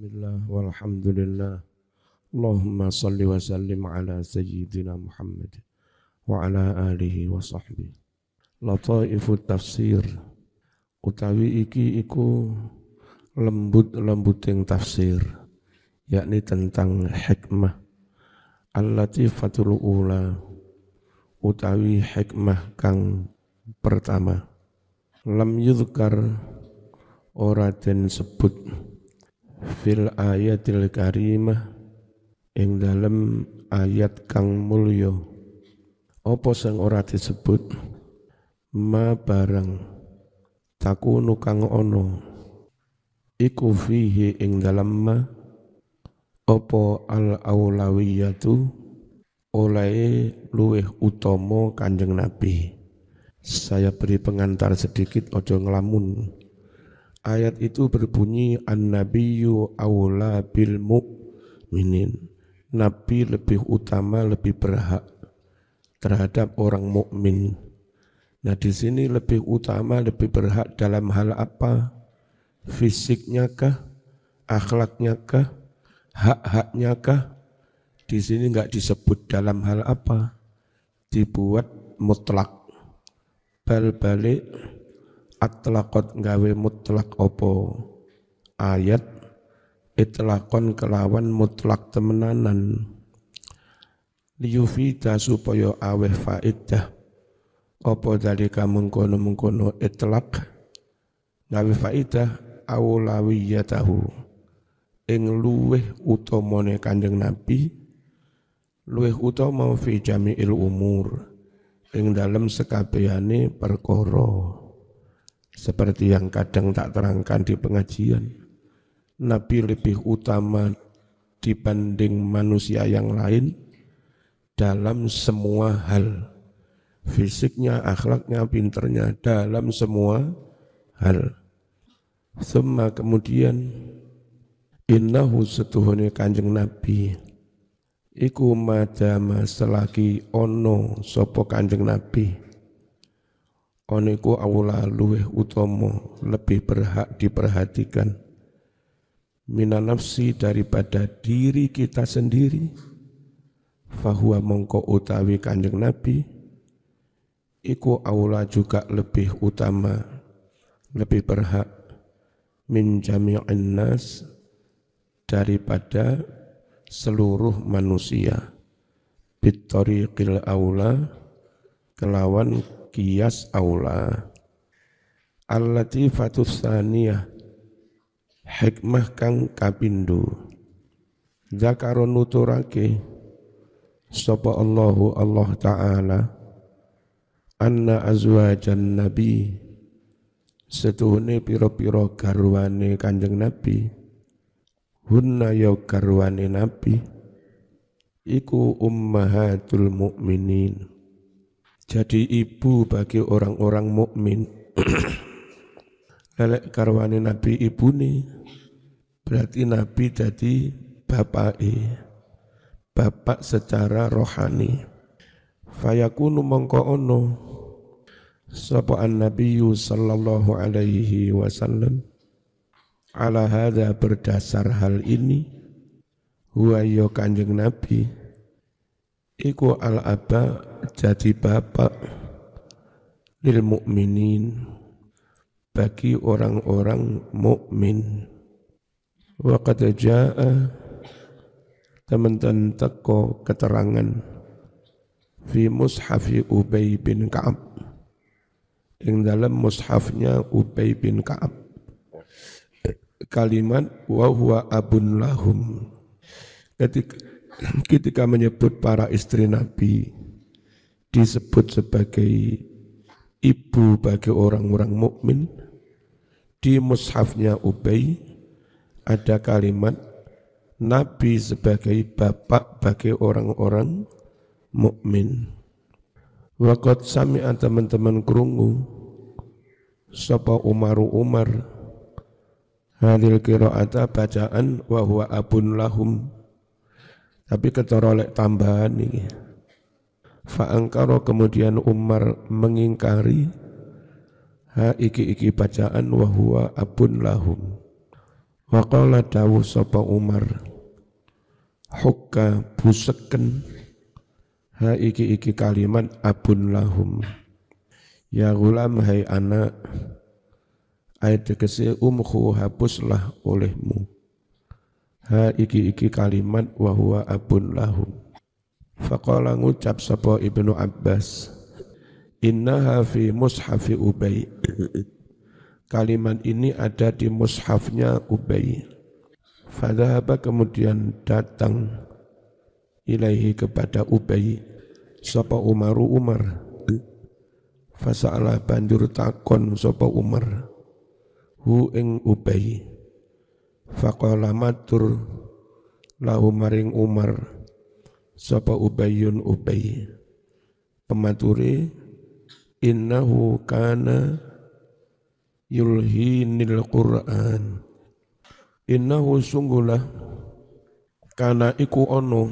Bismillah walhamdulillah. Allahumma salli wa sallim ala sayyidina Muhammad wa ala alihi wa sahbihi. Lataifu tafsir utawi iki iku lembut-lembuting tafsir, yakni tentang hikmah. Al-latifatul ula utawi hikmah kang pertama. Lam yudhkar ora den sebut fil ayatil karimah ing dalem ayat kang mulya apa sing ora disebut ma barang takunu kang ono iku fihi ing dalem ma apa al aulawiyatu oleh luweh utama Kanjeng Nabi. Saya beri pengantar sedikit, ojo ngelamun. Ayat itu berbunyi an-nabiyyu aula bil mu'minin. Nabi lebih utama, lebih berhak terhadap orang mukmin. Nah, di sini lebih utama, lebih berhak dalam hal apa? Fisiknya kah? Akhlaknya kah? Hak-haknya kah? Di sini enggak disebut dalam hal apa? Dibuat mutlak. Bal balik atlaqat gawe mutlak opo ayat itlaqon kelawan mutlak temenanan liyufida supaya aweh faidah opo dalika mengkono itlaq gawe faidah awlawiyatahu ing luweh utamane Kanjeng Nabi, luweh utama fi jami'il umur ing dalam sekabehane perkara. Seperti yang kadang tak terangkan di pengajian, Nabi lebih utama dibanding manusia yang lain dalam semua hal. Fisiknya, akhlaknya, pinternya, dalam semua hal. Summa kemudian innahu setuhune Kanjeng Nabi iku madama selagi ono sapa Kanjeng Nabi oniku awla luweh utama lebih berhak diperhatikan mina nafsi daripada diri kita sendiri fahuwa mongko utawi Kanjeng Nabi iku awla juga lebih utama lebih berhak min jami'in nas daripada seluruh manusia bittoriqil aula kelawan kias aula. Al-latifatus tsaniyah hikmah kang kapindho zakaron nuturake sapa Allahu Allah Ta'ala anna azwajan nabi setuhune pira-pira garwane Kanjeng Nabi hunna ya garwane Nabi iku ummahatul mukminin. Jadi ibu bagi orang-orang mukmin. Lelek garwane Nabi ibune berarti Nabi jadi bapak secara rohani. Fayakunu mongko ono sapa an-nabiyyu sallallahu alaihi wasallam ala hadza berdasar hal ini huwa ya Kanjeng Nabi iku al-aba jadi bapak lil mukminin bagi orang-orang mukmin. Wa qad jaa teman-teman teko keterangan fi mushafi Ubay bin Ka'ab ing dalam mushafnya Ubay bin Ka'ab kalimat wa huwa abun lahum. Ketika menyebut para istri Nabi disebut sebagai ibu bagi orang-orang mukmin, di mushafnya Ubay ada kalimat Nabi sebagai bapak bagi orang-orang mukmin. Waqad sami'a teman-teman krungu sapa Umar hadil qiraata bacaan wa huwa abun lahum, tapi ketara lek tambahan iki fa angkara kemudian Umar mengingkari ha iki bacaan wa huwa abun lahum Wa qala dawuh sapa Umar, hukka buseken ha iki kalimat abun lahum. Ya gulam hai anak, ayat tegese umhu hapuslah olehmu. Ha iki kalimat wa huwa abun lahum. Faqala ngucap sapa Ibnu Abbas, innaha fi mushafi Ubay. Kalimat ini ada di mushafnya Ubay. Fadhahaba kemudian datang ilaihi kepada Ubay sapa Umar. Fasa'ala banjur takon sapa Umar hu ing Ubay. Faqala matur lahu maring Umar sapa Ubayun Ubay. Pemature innahu kana yulhinil Qur'an. Innahu sungguhlah kana iku ono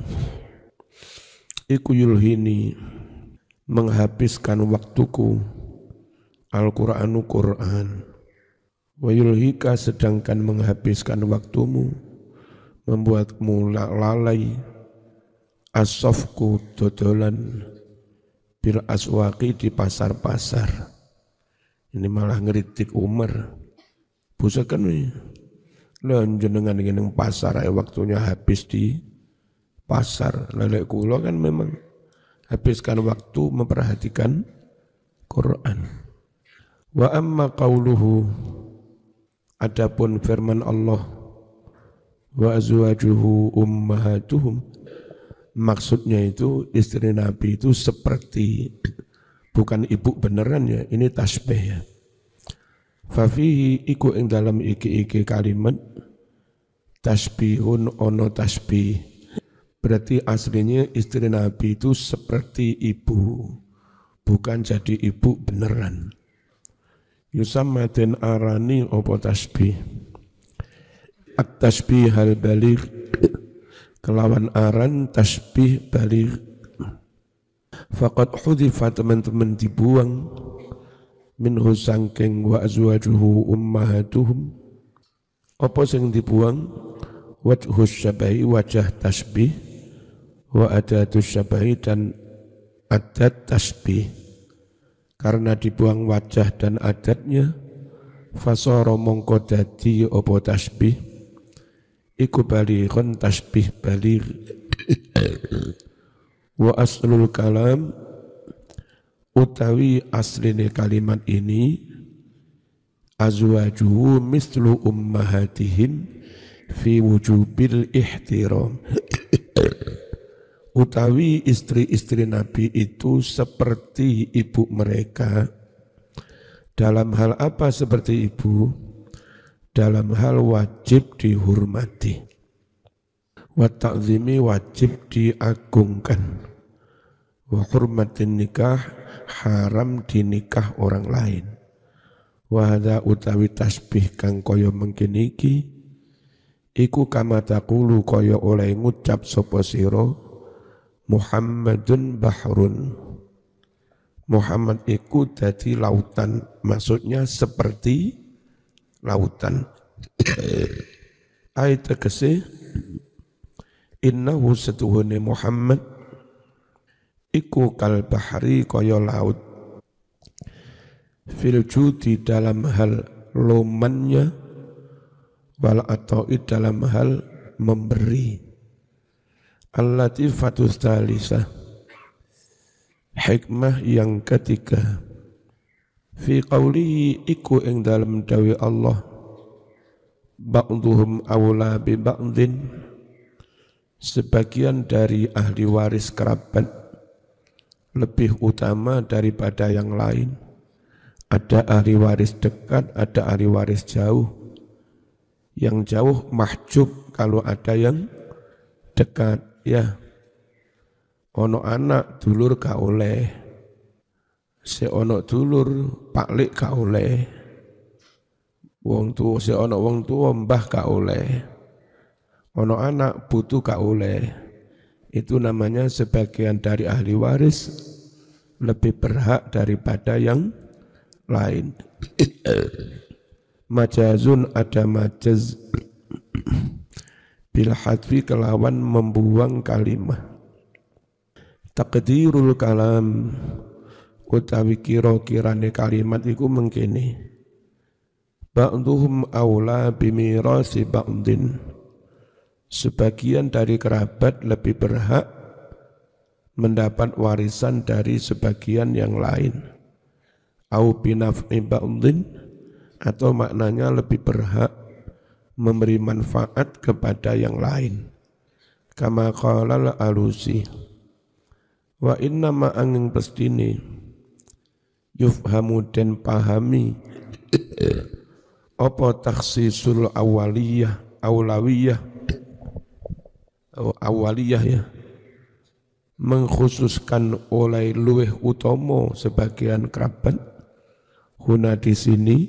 iku yulhini menghabiskan waktuku Al-Qur'anu Qur'an. Wa yulhika sedangkan menghabiskan waktumu membuatmu lalai as-safku dodolan bil aswaqi di pasar-pasar. Ini malah ngeritik Umar. Busakan nih. Lah jenengan ngene pasar ae waktunya habis di pasar. Lelek kula kan memang habiskan waktu memperhatikan Quran. Wa amma qauluhu, adapun firman Allah, wa azwajuhu ummahatuhum, maksudnya itu istri Nabi itu seperti, bukan ibu beneran ya, ini tasbih ya. Fafihi iku ing dalam iki kalimat tasbihun ono tasbih. Berarti aslinya istri Nabi itu seperti ibu, bukan jadi ibu beneran. Yusamma den arani opo tasbih. At-tasbih hal baligh, kelawan aran tasbih baligh. Faqad hudhifa teman-teman dibuang minhu sangking wa azwajuhu ummahatuhum. Apa sing dibuang? Wajhus syabahi, wajah tasbih, wa adatus syabahi, dan adat tasbih. Karena dibuang wajah dan adatnya, fasara mongko dadi apa tasbih iku balighun tasbih baligh. Wa aslul kalam, utawi asline kalimat ini, azwajuhu mislu ummahatihim fi wujubil ihtiram. Utawi istri-istri Nabi itu seperti ibu mereka. Dalam hal apa seperti ibu? Dalam hal wajib dihormati. Wa ta'zimi, wajib diagungkan. Wa hurmatin nikah, haram dinikah orang lain. Wa hadza utawi tasbih kang kaya mengkene iki iku kama taqulu kaya oleh ngucap sapa sira Muhammadun bahrun. Muhammad iku dadi lautan, maksudnya seperti lautan. Ayat tegese innahu setuhune Muhammad iku kal bahri kaya laut. Fil judi dalam hal lomannya, wal ata'i dalam hal memberi. Al-latifatus talisah, hikmah yang ketiga. Fi qawlihi iku ing dalam dawi Allah, ba'duhum awla bi ba'din, sebagian dari ahli waris kerabat lebih utama daripada yang lain. Ada ahli waris dekat, ada ahli waris jauh. Yang jauh mahjub kalau ada yang dekat. Ya, ono anak dulur gak oleh, se ono dulur paklik gak oleh, wong tua se ono wong tua mbah gak oleh, ono anak putu gak oleh. Itu namanya sebagian dari ahli waris lebih berhak daripada yang lain. Majazun, ada majaz bil hadfi kelawan membuang kalimah. Taqdirul kalam utawi kira-kirane kalimat iku mengkene. Ba'duhum aula bimirasi ba'din. Sebagian dari kerabat lebih berhak mendapat warisan dari sebagian yang lain. Au binaf'i ba'din, atau maknanya lebih berhak memberi manfaat kepada yang lain. Kama qala al-Alusi. Wa inna ma angin pestini yufhamu dan pahami apa takhsisul awaliyah ya, mengkhususkan oleh luweh utomo sebagian kerabat. Huna di sini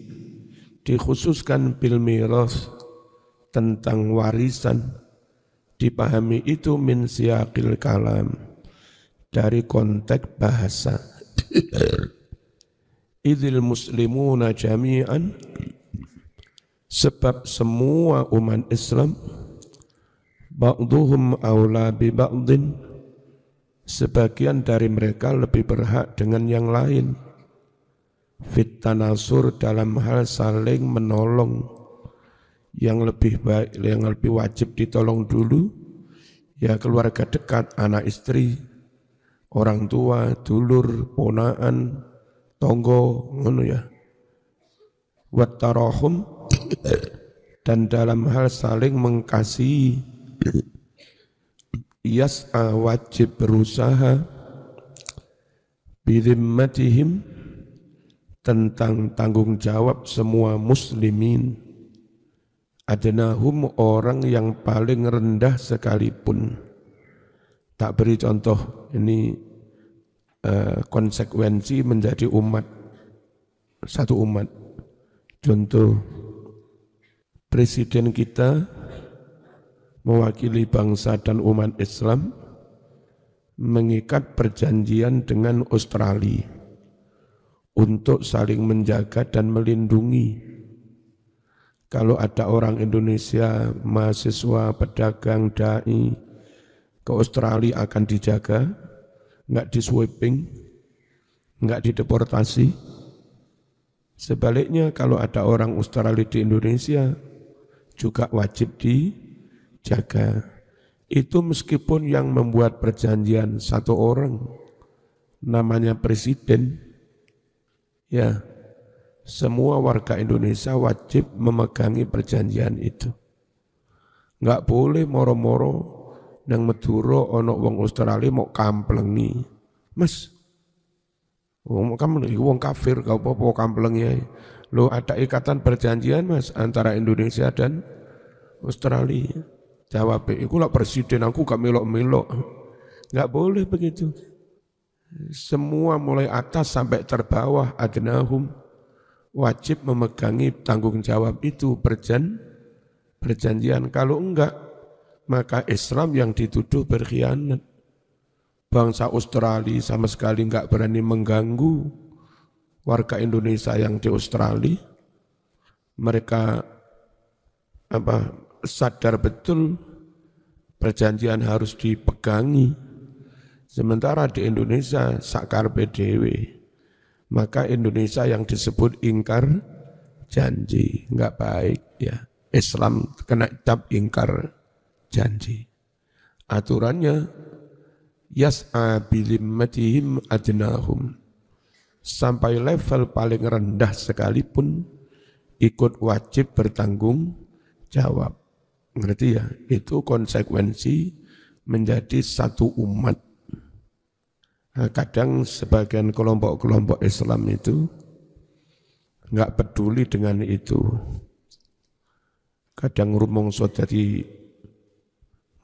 dikhususkan bil miras tentang warisan, dipahami itu min siyaqil kalam, dari konteks bahasa. Idzil muslimuna jami'an, sebab semua umat Islam ba'duhum aula bi ba'din, sebagian dari mereka lebih berhak dengan yang lain. Fit tanasur, dalam hal saling menolong. Yang lebih baik, yang lebih wajib ditolong dulu ya keluarga dekat, anak istri, orang tua, dulur, ponaan, tonggo, ngono ya. Wat tarahum, dan dalam hal saling mengasihi. Yas'a, wajib berusaha, bidhimmatihim, tentang tanggung jawab semua muslimin. Adnahum, orang yang paling rendah sekalipun. Tak beri contoh, ini konsekuensi menjadi umat, satu umat. Contoh, presiden kita mewakili bangsa dan umat Islam mengikat perjanjian dengan Australia untuk saling menjaga dan melindungi. Kalau ada orang Indonesia, mahasiswa, pedagang, dai ke Australia akan dijaga, enggak di-sweeping, enggak dideportasi. Sebaliknya kalau ada orang Australia di Indonesia juga wajib dijaga. Itu meskipun yang membuat perjanjian satu orang, namanya presiden, ya, semua warga Indonesia wajib memegangi perjanjian itu. Enggak boleh moro-moro nang Madura ana wong Australia mau kamplengi. Mas, wong kamplengi wong kafir kau apa kamplengi. Lo ada ikatan perjanjian Mas antara Indonesia dan Australia. Jawab, iku lah presiden aku gak melok-melok. Enggak boleh begitu. Semua mulai atas sampai terbawah adnahum wajib memegangi tanggung jawab itu, perjanjian. Kalau enggak, maka Islam yang dituduh berkhianat. Bangsa Australia sama sekali enggak berani mengganggu warga Indonesia yang di Australia. Mereka sadar betul perjanjian harus dipegangi. Sementara di Indonesia sakarpe dhewe. Maka Indonesia yang disebut ingkar janji, enggak baik ya. Islam kena cap ingkar janji. Aturannya yas'a bilimmatihim adnahum, sampai level paling rendah sekalipun ikut wajib bertanggung jawab. Ngerti ya? Itu konsekuensi menjadi satu umat. Kadang sebagian kelompok-kelompok Islam itu enggak peduli dengan itu. Kadang rumongso jadi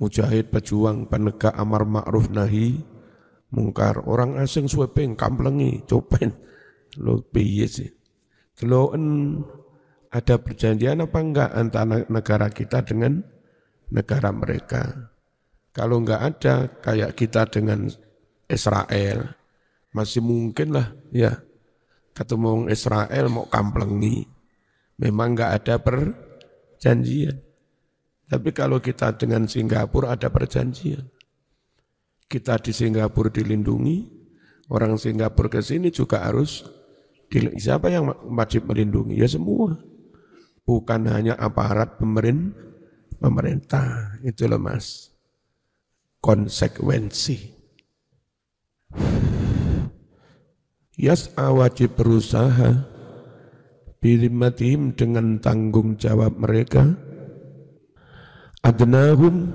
mujahid, pejuang, penegak amar ma'ruf nahi mungkar. Orang asing sweeping, kamplengi, cobain. Lo piye sih? Deloken ada perjanjian apa enggak antara negara kita dengan negara mereka? Kalau enggak ada, kayak kita dengan Israel, masih mungkin lah ya ketemu Israel mau kamplengi, memang enggak ada perjanjian. Tapi kalau kita dengan Singapura ada perjanjian. Kita di Singapura dilindungi, orang Singapura ke sini juga harus dilindungi. Siapa yang wajib melindungi? Ya semua. Bukan hanya aparat pemerintah. Itu loh Mas. Konsekuensi. Yas'a wajib berusaha bilimmatihim dengan tanggung jawab mereka. Adnahum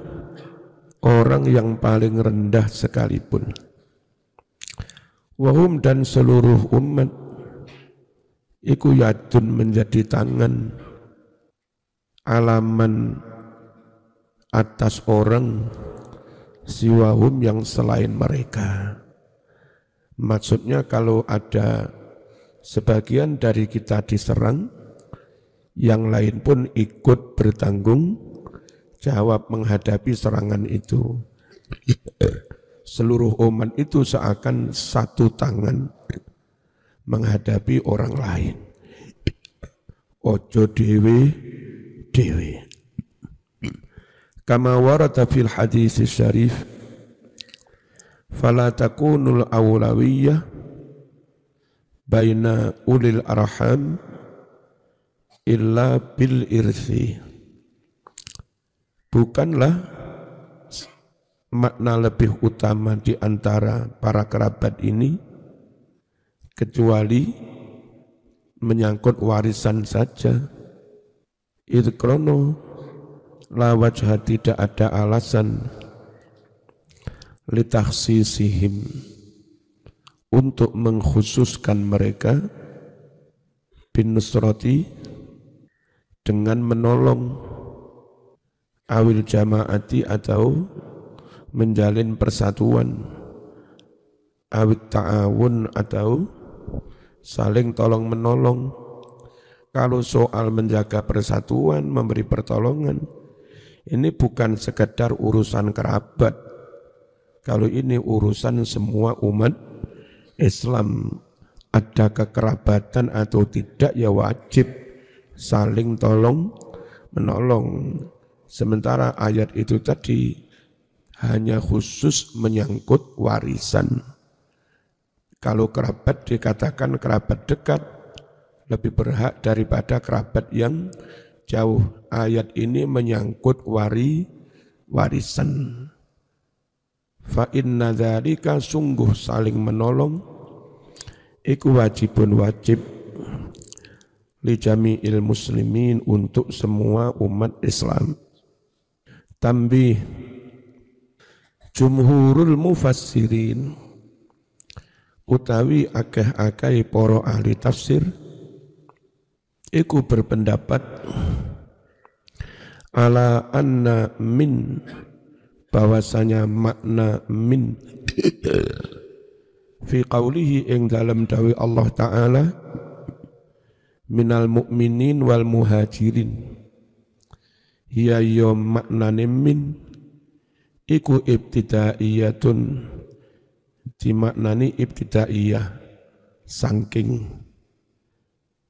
orang yang paling rendah sekalipun. Wahum dan seluruh umat iku yadun menjadi tangan alaman atas orang siwahum yang selain mereka. Maksudnya kalau ada sebagian dari kita diserang, yang lain pun ikut bertanggung jawab menghadapi serangan itu. Seluruh umat itu seakan satu tangan menghadapi orang lain. Ojo dewe. Kama warata fil hadis syarif, fala takunul awlawiyah baina ulil arham illa bil irthi. Bukanlah makna lebih utama di antara para kerabat ini kecuali menyangkut warisan saja. Idh krono la wajha tidak ada alasan litakhsisihim untuk mengkhususkan mereka bin nusrati dengan menolong awil jamaati atau menjalin persatuan, awit ta'awun atau saling tolong menolong. Kalau soal menjaga persatuan, memberi pertolongan, ini bukan sekedar urusan kerabat. Kalau ini urusan semua umat Islam, ada kekerabatan atau tidak ya wajib saling tolong menolong. Sementara ayat itu tadi hanya khusus menyangkut warisan. Kalau kerabat dikatakan kerabat dekat, lebih berhak daripada kerabat yang jauh. Ayat ini menyangkut warisan. Fa inna dzalika sungguh saling menolong iku wajibun wajib li jami'il muslimin untuk semua umat Islam. Tambih jumhurul mufassirin utawi akeh-akeh para ahli tafsir iku berpendapat ala anna min bahwasanya makna min fi qawlihi ing dalam dawai Allah Ta'ala minal mu'minin wal muhajirin hiya yom maknane min iku ibtidaiyatun dimaknani ibtidaiyah sangking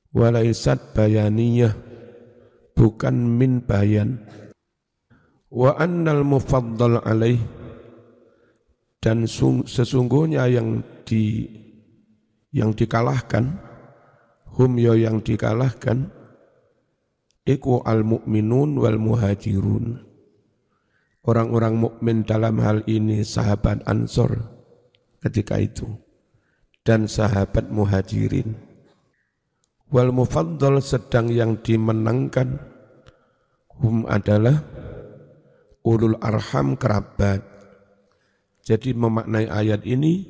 walaisat bayaniyah bukan min bayan wa annal mufaddal alaih dan sesungguhnya yang dikalahkan hum yo yang dikalahkan iku al-mu'minun wal muhajirun. Orang-orang mukmin dalam hal ini sahabat Ansor ketika itu dan sahabat muhajirin. Wal mufaddal sedang yang dimenangkan hum adalah ulul arham kerabat. Jadi memaknai ayat ini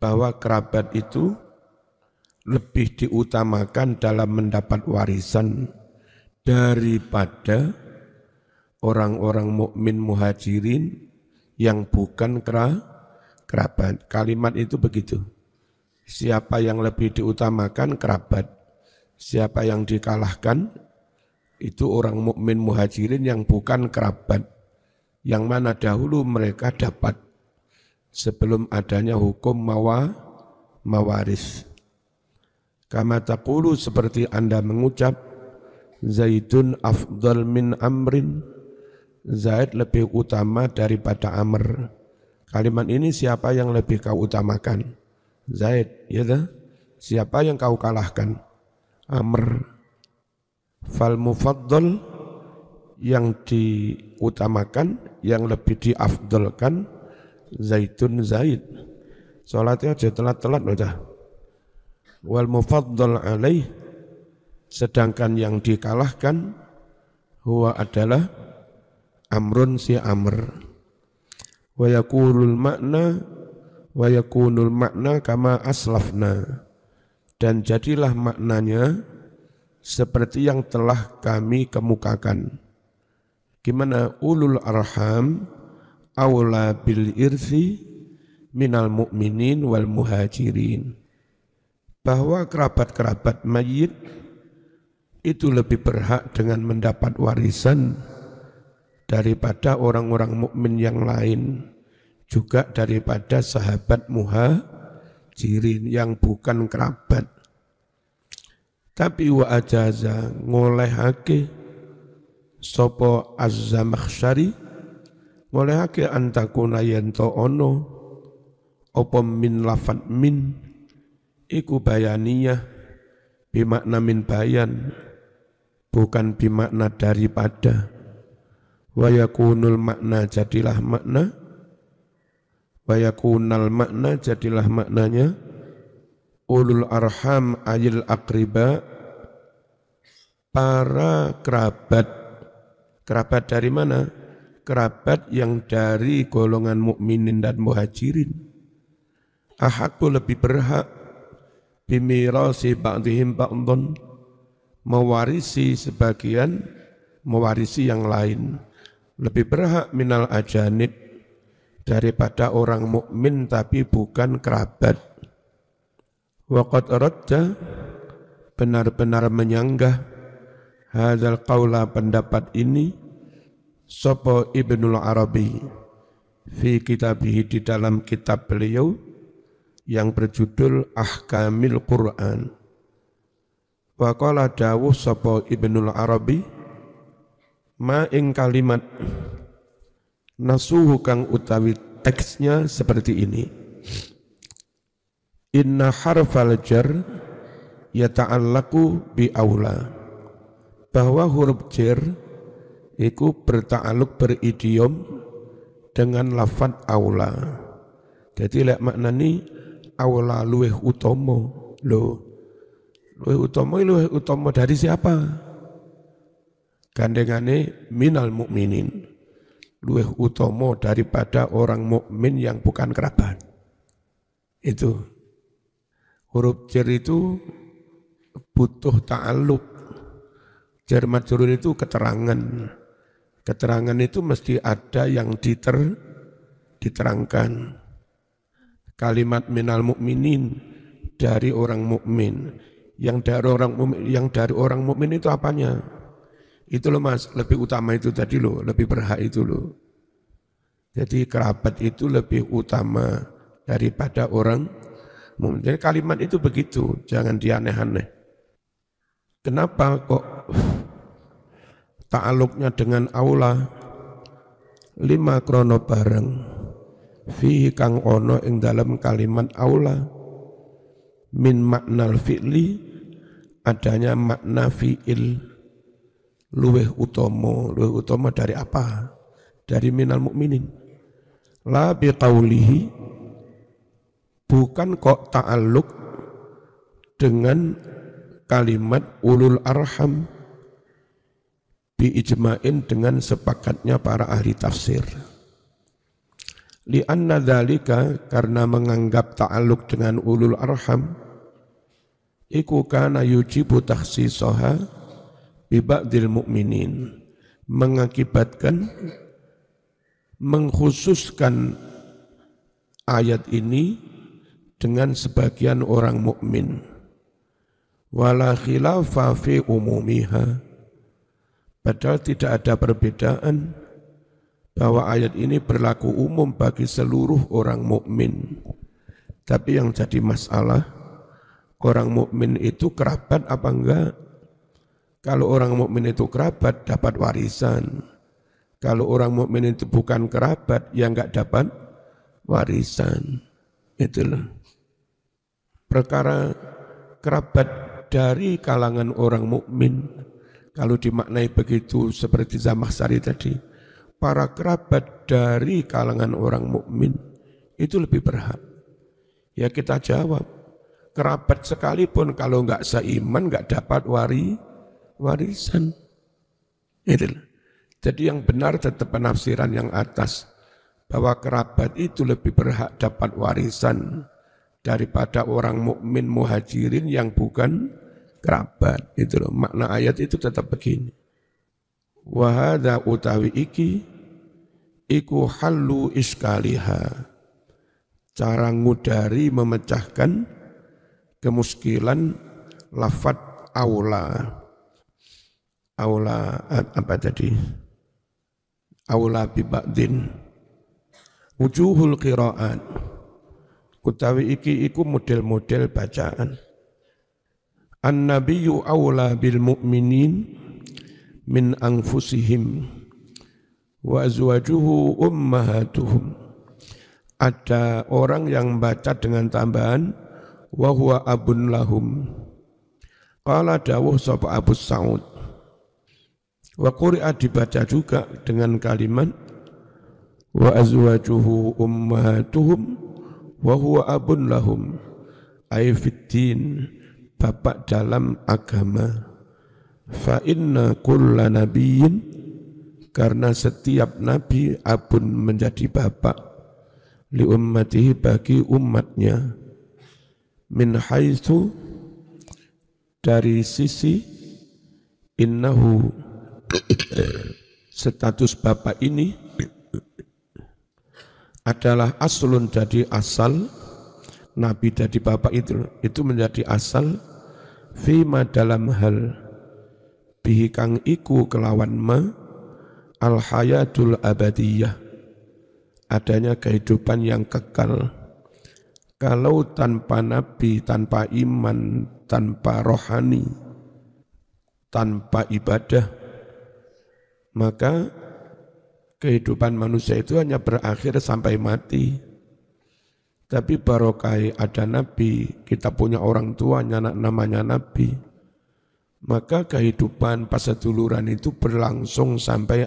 bahwa kerabat itu lebih diutamakan dalam mendapat warisan daripada orang-orang mukmin muhajirin yang bukan kerabat. Kalimat itu begitu. Siapa yang lebih diutamakan kerabat, siapa yang dikalahkan itu orang mukmin muhajirin yang bukan kerabat, yang mana dahulu mereka dapat sebelum adanya hukum mawaris. Kama taqulu seperti Anda mengucap Zaidun afdal min amrin, Zaid lebih utama daripada Amr. Kalimat ini siapa yang lebih kau utamakan? Zaid, ya dah? Siapa yang kau kalahkan? Amr. Fal mufaddal yang diutamakan, yang lebih diafdalkan, Zaitun Zaid. Salatnya aja telat-telat udah. Wal mufaddal alaih, sedangkan yang dikalahkan huwa adalah Amrun si Amr. Wa yakunul makna kama aslafna, dan jadilah maknanya seperti yang telah kami kemukakan. Gimana? Ulul arham awla bil irsi minal mu'minin wal muhajirin. Bahwa kerabat-kerabat mayit itu lebih berhak dengan mendapat warisan daripada orang-orang mukmin yang lain, juga daripada sahabat muhajirin yang bukan kerabat. Tapi wa ajaza ngolehake sapa Az-Zamakhsyari, ngolehake antakuna yento ono apa min lafat min iku bayaniyah bimakna min bayan, bukan bimakna daripada. Wa yakunul makna jadilah makna, wa yakunal makna jadilah maknanya ulul arham ayil aqriba, para kerabat. Kerabat dari mana? Kerabat yang dari golongan mukminin dan muhajirin. Ahakku lebih berhak bimirasi ba'dihim ba'dun, mewarisi sebagian, mewarisi yang lain. Lebih berhak minal ajanib, daripada orang mukmin tapi bukan kerabat. Waqad radda, benar-benar menyanggah hadzal qaula, pendapat ini, sapa Ibnul Arabi fi kitabih, di dalam kitab beliau yang berjudul Ahkamil Quran. Wa qala dawuh sapa Ibnul Arabi, ma ing kalimat nasuhu kang utawi teksnya seperti ini. Inna harfal jar yata'allaku bi aula, bahwa huruf jar iku berta'aluk, beridiom dengan lafad aula. Jadi lek maknani aula luweh utomo. Luweh utomo dari siapa? Gandengane minal mukminin, luweh utomo daripada orang mukmin yang bukan kerabat. Itu huruf jar itu butuh ta'alluq. Jar majrur itu keterangan. Keterangan itu mesti ada yang diterangkan. Kalimat minal mukminin, dari orang mukmin. Yang dari orang mukmin itu apanya? Itu loh mas, lebih utama itu tadi loh, lebih berhak itu loh. Jadi kerabat itu lebih utama daripada orang mukmin. Jadi kalimat itu begitu, jangan dianeh-aneh. Kenapa kok ta'aluknya dengan aula? Lima krono bareng fihi kang ono ing dalam kalimat aula min maknal fi'li, adanya makna fi'il. Luweh utomo dari apa? Dari minal mukminin. La biqaulihi, bukan kok ta'alluq dengan kalimat ulul arham, bi ijma'in, dengan sepakatnya para ahli tafsir. Li'anna dzalika, karena menganggap ta'alluq dengan ulul arham iku kana yujibu takhsisaha bi ba'dil mu'minin, mengakibatkan mengkhususkan ayat ini dengan sebagian orang mukmin. Wala khilafa fi umumiha, padahal tidak ada perbedaan bahwa ayat ini berlaku umum bagi seluruh orang mukmin. Tapi yang jadi masalah, orang mukmin itu kerabat apa enggak? Kalau orang mukmin itu kerabat dapat warisan. Kalau orang mukmin itu bukan kerabat, ya enggak dapat warisan. Itulah. Perkara kerabat dari kalangan orang mukmin, kalau dimaknai begitu seperti Zamakhsyari tadi, para kerabat dari kalangan orang mukmin itu lebih berhak. Ya kita jawab, kerabat sekalipun kalau enggak seiman enggak dapat warisan. Itulah. Jadi yang benar tetap penafsiran yang atas, bahwa kerabat itu lebih berhak dapat warisan daripada orang mukmin muhajirin yang bukan kerabat. Itu loh, makna ayat itu tetap begini. Wa hadza utawi iki iku hallu iskaliha. Cara ngudari memecahkan kemuskilan lafat aula. Aula apa tadi? Aula bi ba'din. Wujuhul qiraat. Utawi iki iku model-model bacaan. An-nabiyyu aula bil mu'minin min anfusihim wa azwajuhu ummahatuhum. Ada orang yang baca dengan tambahan wa huwa abun lahum. Qala dawuh sapa Abu Sa'ud. Wa quri'a dibaca juga dengan kalimat wa azwajuhu ummahatuhum wa huwa abun lahum ay fiddin, bapak dalam agama. Fa inna kulla nabiyyin, karena setiap nabi abun menjadi bapak li ummatihi bagi umatnya, min haitsu dari sisi innahu status bapak ini adalah aslun, jadi asal nabi dari bapak itu menjadi asal fima dalam hal bihi kang iku kelawan ma al hayatul abadiyah, adanya kehidupan yang kekal. Kalau tanpa nabi, tanpa iman, tanpa rohani, tanpa ibadah, maka kehidupan manusia itu hanya berakhir sampai mati. Tapi barokah ada nabi, kita punya orang tua namanya nabi, maka kehidupan paseduluran itu berlangsung sampai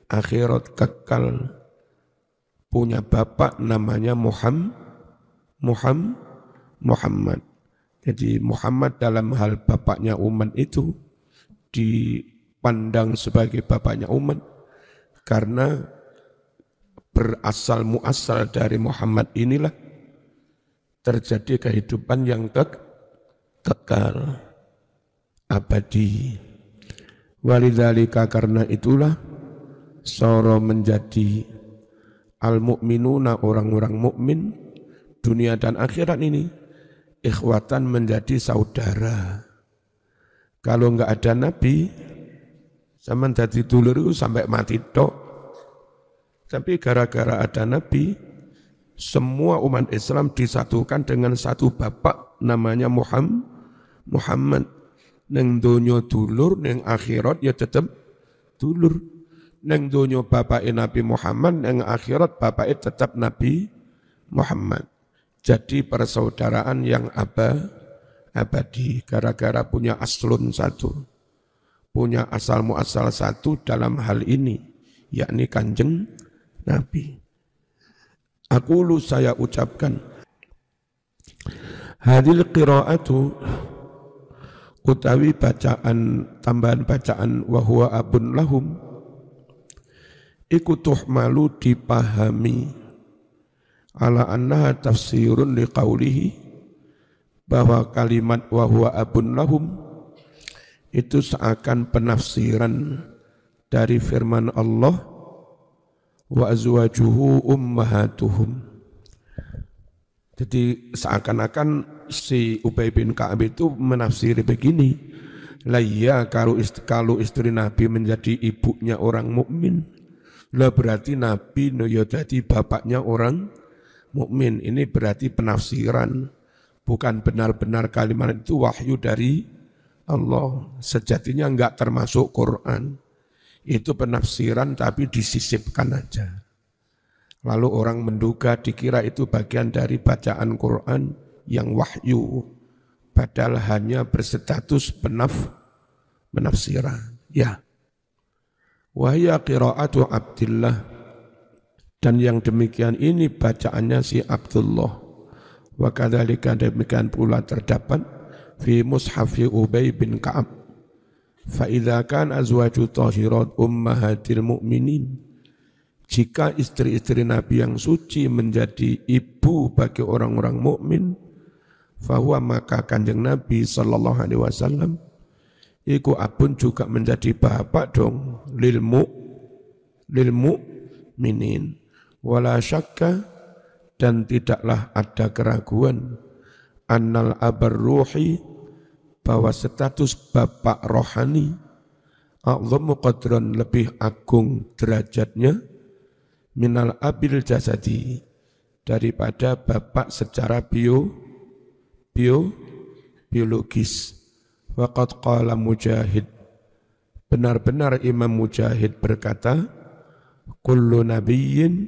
akhirat kekal. Punya bapak namanya Muhammad. Jadi Muhammad dalam hal bapaknya umat itu dipandang sebagai bapaknya umat karena berasal muasal dari Muhammad inilah terjadi kehidupan yang kekal abadi. Walidzalika, karena itulah soro menjadi al-mu'minuna, orang-orang mukmin dunia dan akhirat ini ikhwatan, menjadi saudara. Kalau enggak ada nabi zaman dadi dulur itu sampai mati tok. Tapi gara-gara ada nabi, semua umat Islam disatukan dengan satu bapak namanya Muhammad. Neng donya dulur, neng akhirat ya tetap dulur. Neng donya bapak Nabi Muhammad, neng akhirat bapak tetap Nabi Muhammad. Jadi persaudaraan yang abadi gara-gara punya aslun satu, punya asal muasal satu dalam hal ini, yakni Kanjeng Nabi. Aqulu, saya ucapkan, hadil qiraatu, utawi bacaan, tambahan bacaan wa huwa abun lahum, iku tuhmalu, dipahami, ala annaha tafsirun liqaulihi, bahwa kalimat wa huwa abun lahum itu seakan penafsiran dari firman Allah wa azwajuhu ummahatuhum. Jadi seakan-akan si Ubay bin Ka'ab itu menafsiri begini, lah iya kalau istri Nabi menjadi ibunya orang mukmin, lah berarti Nabi ya jadi bapaknya orang mukmin. Ini berarti penafsiran, bukan benar-benar kalimat itu wahyu dari Allah. Sejatinya enggak termasuk Quran. Itu penafsiran tapi disisipkan aja. Lalu orang menduga dikira itu bagian dari bacaan Quran yang wahyu. Padahal hanya berstatus penafsiran. Ya. Wahya qira'atu Abdillah. Dan yang demikian ini bacaannya si Abdullah. Wa kadzalika demikian pula terdapat fi mushafi Ubay bin Ka'ab. Fa idza kan azwaju tahirat ummahatil mu'minin. Jika istri-istri Nabi yang suci menjadi ibu bagi orang-orang mukmin, fahuwa maka Kanjeng Nabi sallallahu alaihi wasallam iku abun juga menjadi bapak dong lil mu'minin. Wala syakka dan tidaklah ada keraguan annal abar ruhi bahwa status bapak rohani a'zamu qadran lebih agung derajatnya minal abil jasadi daripada bapak secara biologis. Waqad qala Mujahid, benar-benar Imam Mujahid berkata, kullu nabiyyin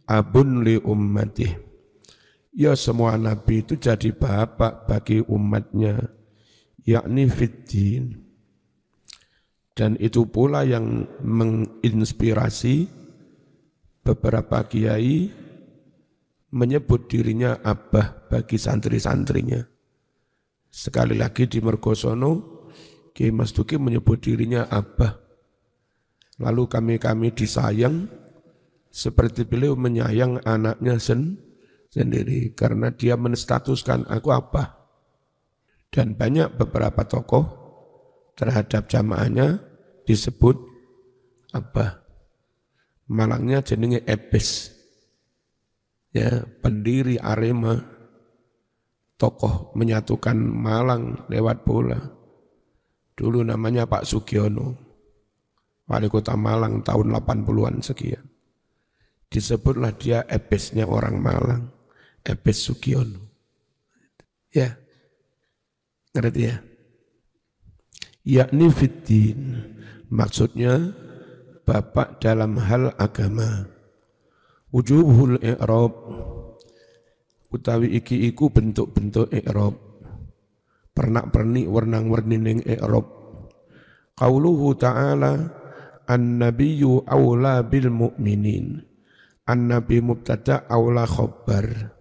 abun li ummatih. Ya semua nabi itu jadi bapak bagi umatnya, yakni fiddin. Dan itu pula yang menginspirasi beberapa kiai menyebut dirinya abah bagi santri-santrinya. Sekali lagi di Mergosono, Kiai Mas Duki menyebut dirinya abah. Lalu kami disayang seperti beliau menyayang anaknya sendiri karena dia menstatuskan aku abah. Dan banyak beberapa tokoh terhadap jamaahnya disebut abah. Malangnya jenenge Ebes. Ya, pendiri Arema, tokoh menyatukan Malang lewat bola. Dulu namanya Pak Sugiono, wali kota Malang tahun 80-an sekian. Disebutlah dia Ebesnya orang Malang, Ebes Sugiono. Ya, ngerti ya? Yakni fiddin, maksudnya bapak dalam hal agama. Wujuhul i'rab, utawi iki iku bentuk-bentuk i'rab. Pernak-pernik warna-warni ning i'rab. Qauluhu ta'ala an-nabiyyu aula bil mu'minin. An-nabi mubtada aula khabar.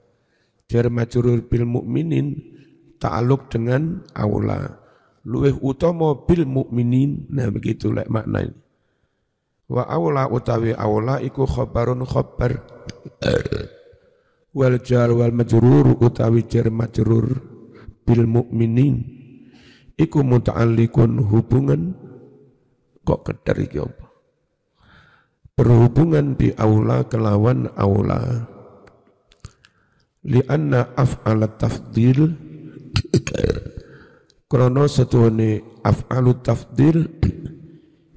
Jar majrur bil mu'minin ta'alluq dengan aula. Luweh utama bil mu'minin. Nah begitu lek maknanya. Wa aula utawi aula iku khabarun khabar. Wal jar wal majrur utawi jar majrur bil mu'minin iku muta'alliqun hubungan kok kedar iki apa? Berhubungan bi aula kelawan aula. Lianna af'alat tafdil krono setuhune af'alut tafdil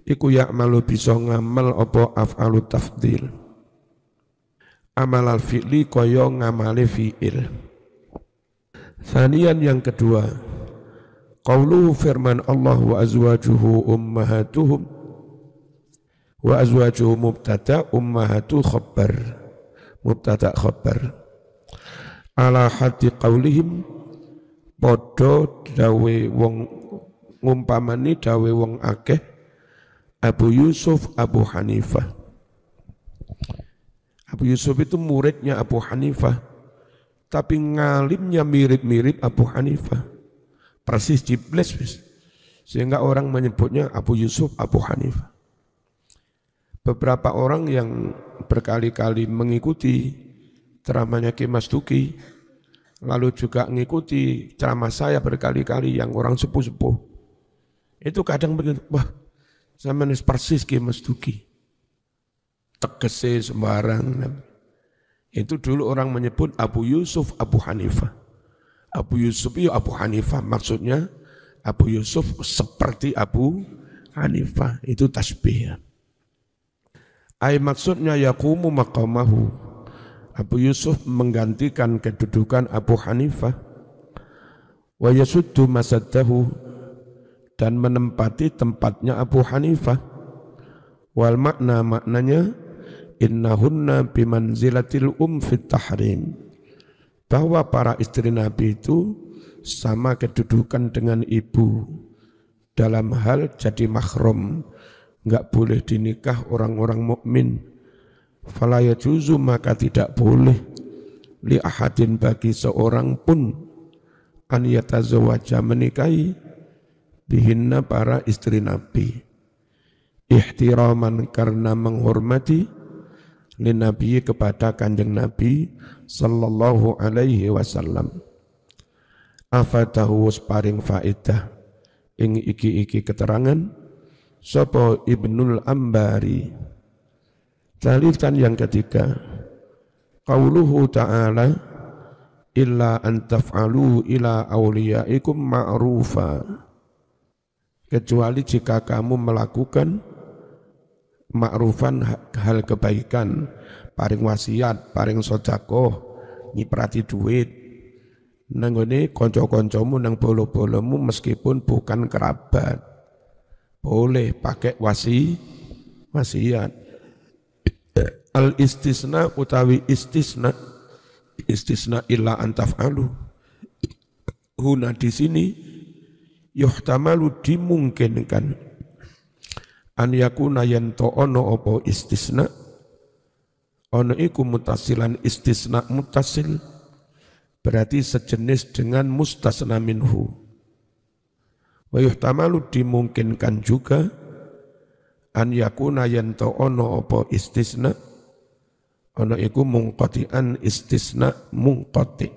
iku ya'malu bisa ngamal apa af'alut tafdil. Amal al-fi'li kaya ngamali fi'il. Sanian yang kedua, qauluhu firman Allah wa azwajuhu ummahatuhum. Wa azwajuhu mubtada ummahatu khabar. Mubtada khabar. Ala hati qaulihim podo dawe wong ngumpamani dawe wong akeh Abu Yusuf Abu Hanifah. Abu Yusuf itu muridnya Abu Hanifah, tapi ngalimnya mirip-mirip Abu Hanifah. Persis jibles, sehingga orang menyebutnya Abu Yusuf Abu Hanifah. Beberapa orang yang berkali-kali mengikuti ceramahnya Ki Mas Duki, lalu juga mengikuti ceramah saya berkali-kali yang orang sepuh-sepuh, itu kadang begitu, wah, sama persis Ki Mas Duki. Tegese sembarang. Itu dulu orang menyebut Abu Yusuf Abu Hanifah. Abu Yusuf itu Abu Hanifah, maksudnya Abu Yusuf seperti Abu Hanifah, itu tasbih ya. Ai maksudnya yaqumu maqamahu. Abu Yusuf menggantikan kedudukan Abu Hanifah. Wa yasuddu masaddahu, dan menempati tempatnya Abu Hanifah. Wal maknanya innahunna bimanzilatil fit tahrim. Bahwa para istri Nabi itu sama kedudukan dengan ibu dalam hal jadi mahram, enggak boleh dinikah orang-orang mukmin. Fala yajuzu, maka tidak boleh li ahadin, bagi seorang pun, an yatazawwaja, menikahi bihinna, para istri Nabi, ihtiraman, karena menghormati, li Nabi, kepada kanjeng Nabi sallallahu alaihi wasallam. Afatahu, paring faedah ing iki keterangan sapa Ibnul Ambari. Talitan yang ketiga, qauluhu ta'ala illa an taf'alu ila awliyaikum ma'rufa, kecuali jika kamu melakukan ma'rufan, hal kebaikan, paring wasiat, paring sedekah, nyiprati duit nanggone kanca-kancamu nang bolo-bolomu meskipun bukan kerabat, boleh pakai wasiat. Al istisna utawi istisna illa an taf'alu, huna di sini yuhtamalu, dimungkinkan, an yakuna yanto ono opo istisna, ono iku mutasilan, istisna mutasil berarti sejenis dengan mustasna minhu. Wa yuhtamalu, dimungkinkan juga, an yakuna yanto ono opo istisna, ono iku mungqati'an, istisna mungqati'.